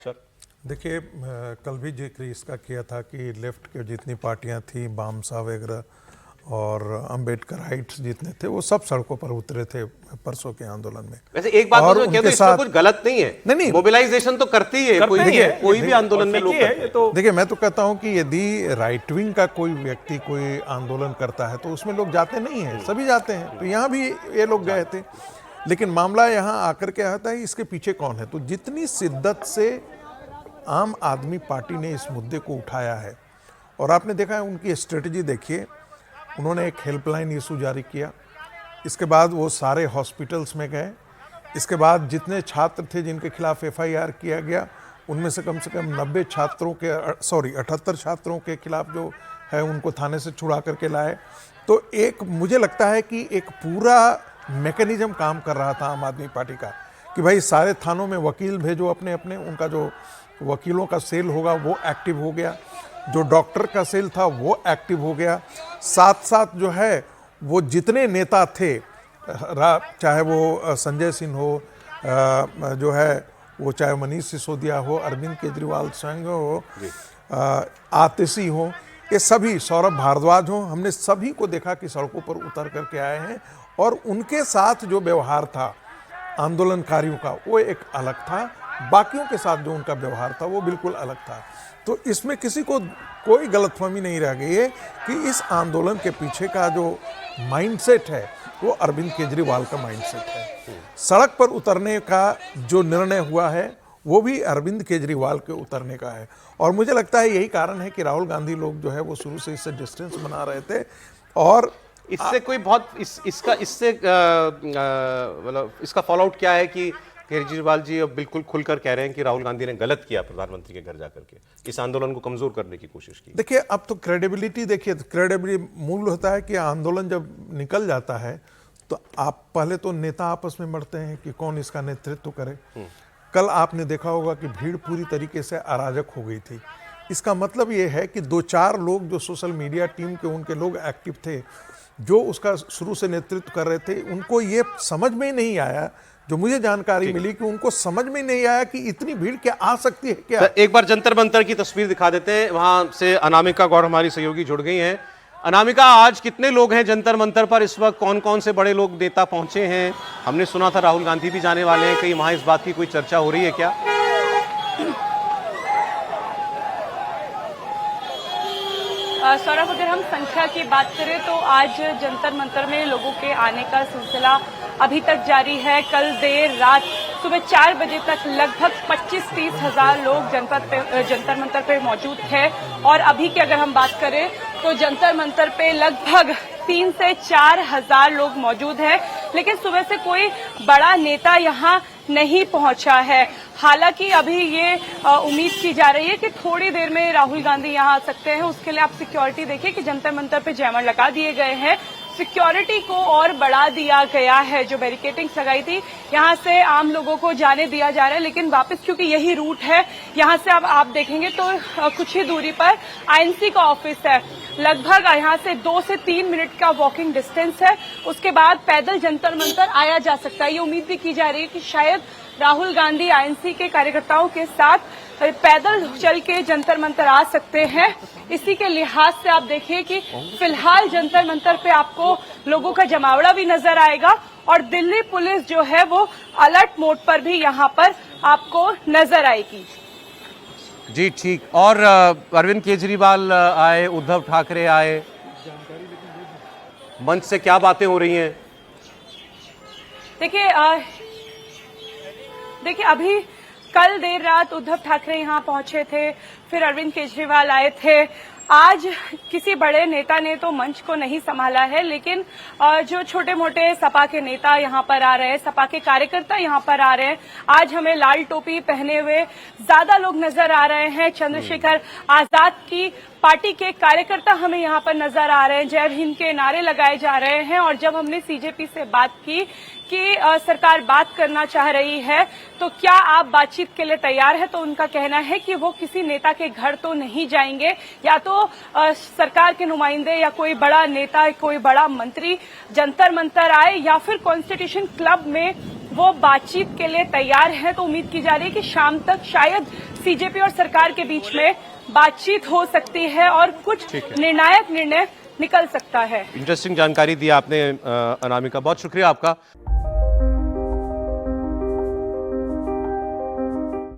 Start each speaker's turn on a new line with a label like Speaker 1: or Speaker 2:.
Speaker 1: Sir
Speaker 2: देखिए, कल भी जिक्र इसका किया था कि लेफ्ट के जितनी पार्टियां थी, बामसा वगैरह और अंबेडकर हाइट्स जितने थे, वो सब सड़कों पर उतरे थे परसों के आंदोलन में।
Speaker 1: वैसे एक बात
Speaker 2: और
Speaker 1: तो मैं कह दूं, इसमें कुछ गलत नहीं है।
Speaker 2: नहीं,
Speaker 1: मोबिलाइजेशन तो करती है, कोई भी आंदोलन में लोग करते हैं।
Speaker 2: तो देखिए, मैं तो कहता हूं कि यदि राइट विंग का कोई व्यक्ति कोई आंदोलन करता है तो उसमें लोग जाते नहीं हैं, सभी जाते हैं। तो यहाँ भी ये लोग गए थे, लेकिन मामला यहाँ आकर के आता है इसके पीछे कौन है। तो जितनी शिद्दत से आम आदमी पार्टी ने इस मुद्दे को उठाया है, और आपने देखा है उनकी स्ट्रेटजी देखिए, उन्होंने एक हेल्पलाइन इशू जारी किया, इसके बाद वो सारे हॉस्पिटल्स में गए, इसके बाद जितने छात्र थे जिनके खिलाफ FIR किया गया उनमें से कम 90 छात्रों के 78 छात्रों के खिलाफ जो है उनको थाने से छुड़ा करके लाए। तो एक मुझे लगता है कि एक पूरा मैकेनिज्म काम कर रहा था आम आदमी पार्टी का कि भाई सारे थानों में वकील भेजो अपने अपने, उनका जो वकीलों का सेल होगा वो एक्टिव हो गया, जो डॉक्टर का सेल था वो एक्टिव हो गया, साथ साथ जो है वो जितने नेता थे, चाहे वो संजय सिंह हो, जो है वो चाहे मनीष सिसोदिया हो, अरविंद केजरीवाल स्वयं हो, आतिशी हो, ये सभी, सौरभ भारद्वाज हो, हमने सभी को देखा कि सड़कों पर उतर करके आए हैं। और उनके साथ जो व्यवहार था आंदोलनकारियों का वो एक अलग था, बाकियों के साथ जो उनका व्यवहार था वो बिल्कुल अलग था। तो इसमें किसी को कोई गलतफहमी नहीं रह गई है कि इस आंदोलन के पीछे का जो माइंडसेट है वो अरविंद केजरीवाल का माइंडसेट है। सड़क पर उतरने का जो निर्णय हुआ है वो भी अरविंद केजरीवाल के उतरने का है। और मुझे लगता है यही कारण है कि राहुल गांधी लोग जो है वो शुरू से इससे डिस्टेंस बना रहे थे। और
Speaker 1: इससे कोई बहुत इससे मतलब इसका फॉलो आउट क्या है कि केजरीवाल जी अब बिल्कुल खुलकर कह रहे हैं कि राहुल गांधी ने गलत किया प्रधानमंत्री के घर जाकर के इस आंदोलन को कमजोर करने की कोशिश की।
Speaker 2: देखिए, अब तो क्रेडिबिलिटी देखिए, क्रेडिबिलिटी मूल होता है कि आंदोलन जब निकल जाता है तो आप पहले तो नेता आपस में मरते हैं कि कौन इसका नेतृत्व करे। कल आपने देखा होगा कि भीड़ पूरी तरीके से अराजक हो गई थी। इसका मतलब ये है कि 2-4 लोग जो सोशल मीडिया टीम के उनके लोग एक्टिव थे, जो उसका शुरू से नेतृत्व कर रहे थे, उनको ये समझ में ही नहीं आया, जो मुझे जानकारी मिली कि उनको समझ में नहीं आया कि इतनी भीड़ क्या आ सकती है क्या।
Speaker 1: तो एक बार जंतर मंतर की तस्वीर दिखा देते हैं, वहां से अनामिका गौर हमारी सहयोगी जुड़ गई हैं। अनामिका, आज कितने लोग हैं जंतर मंतर पर इस वक्त? कौन कौन से बड़े लोग नेता पहुंचे हैं? हमने सुना था राहुल गांधी भी जाने वाले हैं, कहीं वहां इस बात की कोई चर्चा हो रही है क्या?
Speaker 3: सौरभ, अगर हम संख्या की बात करें तो आज जंतर मंतर में लोगों के आने का सिलसिला अभी तक जारी है। कल देर रात सुबह 4 बजे तक लगभग 25-30 हजार लोग जंतर मंतर पे मौजूद थे। और अभी की अगर हम बात करें तो जंतर मंतर पे लगभग 3 से 4 हजार लोग मौजूद हैं। लेकिन सुबह से कोई बड़ा नेता यहां नहीं पहुंचा है। हालांकि अभी ये उम्मीद की जा रही है कि थोड़ी देर में राहुल गांधी यहां आ सकते हैं। उसके लिए आप सिक्योरिटी देखिए कि जंतर मंतर पे जैमर लगा दिए गए हैं, सिक्योरिटी को और बढ़ा दिया गया है। जो बैरिकेडिंग्स लगाई थी, यहां से आम लोगों को जाने दिया जा रहा है, लेकिन वापस क्योंकि यही रूट है, यहां से अब आप देखेंगे तो कुछ ही दूरी पर INC का ऑफिस है। लगभग यहां से 2 से 3 मिनट का वॉकिंग डिस्टेंस है। उसके बाद पैदल जंतर मंतर आया जा सकता है। ये उम्मीद भी की जा रही है कि शायद राहुल गांधी INC के कार्यकर्ताओं के साथ पैदल चल के जंतर मंतर आ सकते हैं। इसी के लिहाज से आप देखिए कि फिलहाल जंतर मंतर पे आपको लोगों का जमावड़ा भी नजर आएगा और दिल्ली पुलिस जो है वो अलर्ट मोड पर भी यहां पर आपको नजर आएगी।
Speaker 1: जी ठीक। और अरविंद केजरीवाल आए, उद्धव ठाकरे आए, मंच से क्या बातें हो रही हैं?
Speaker 3: देखिए अभी कल देर रात उद्धव ठाकरे यहां पहुंचे थे, फिर अरविंद केजरीवाल आए थे। आज किसी बड़े नेता ने तो मंच को नहीं संभाला है, लेकिन जो छोटे मोटे सपा के नेता यहां पर आ रहे हैं, सपा के कार्यकर्ता यहां पर आ रहे हैं। आज हमें लाल टोपी पहने हुए ज्यादा लोग नजर आ रहे हैं। चंद्रशेखर आजाद की पार्टी के कार्यकर्ता हमें यहां पर नजर आ रहे हैं। जय हिंद के नारे लगाए जा रहे हैं। और जब हमने CJP से बात की कि सरकार बात करना चाह रही है तो क्या आप बातचीत के लिए तैयार है, तो उनका कहना है कि वो किसी नेता के घर तो नहीं जाएंगे। या तो सरकार के नुमाइंदे या कोई बड़ा नेता, कोई बड़ा मंत्री जंतर मंतर आए, या फिर कॉन्स्टिट्यूशन क्लब में वो बातचीत के लिए तैयार हैं। तो उम्मीद की जा रही है कि शाम तक शायद सीजेपी और सरकार के बीच में बातचीत हो सकती है और कुछ
Speaker 1: ठीक है।
Speaker 3: निर्णायक निर्णय निकल सकता है।
Speaker 1: इंटरेस्टिंग जानकारी दी आपने अनामिका, बहुत शुक्रिया आपका।